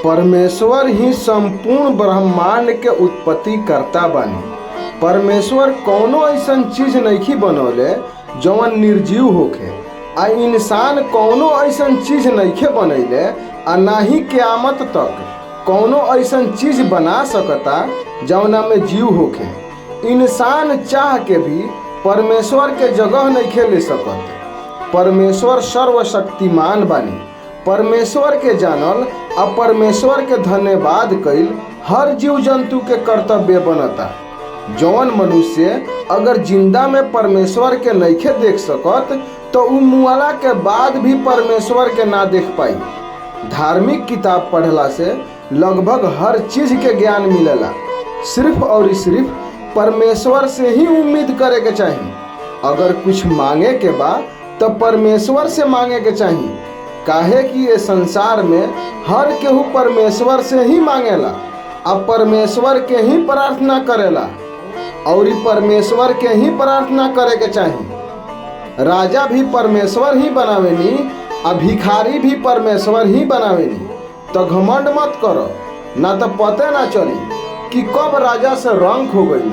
परमेश्वर ही संपूर्ण ब्रह्मांड के उत्पत्ति करता बानी। परमेश्वर कौनो ऐसन चीज नइखी बनौले जवन निर्जीव होखे, आ इंसान कौनो ऐसन चीज नइखे बनैले, आ ना ही क़यामत तक कौनो ऐसन चीज बना सकता जवना में जीव होखे। इंसान चाह के भी परमेश्वर के जगह नइखे ले सकत। परमेश्वर सर्वशक्तिमान बानी। परमेश्वर के जानल आ परमेश्वर के धन्यवाद कईल हर जीव जंतु के कर्तव्य बनता। जौन मनुष्य अगर जिंदा में परमेश्वर के नइखे देख सकत तो उ मुआला के बाद भी परमेश्वर के ना देख पाई। धार्मिक किताब पढ़ला से लगभग हर चीज के ज्ञान मिलेला। सिर्फ और सिर्फ परमेश्वर से ही उम्मीद करे के चाहिए। अगर कुछ मांगे के बा तो परमेश्वर से मांगे के चाहिए, काहे कि ये संसार में हर केहू परमेश्वर से ही मांगेला, अब परमेश्वर के ही प्रार्थना करेला और परमेश्वर के ही प्रार्थना करे के चाहिए। राजा भी परमेश्वर ही बनावेनी, आ भिखारी भी परमेश्वर ही बनावेनी। तो घमंड मत करो, ना तो पते ना चली कि कब राजा से रंग हो गई।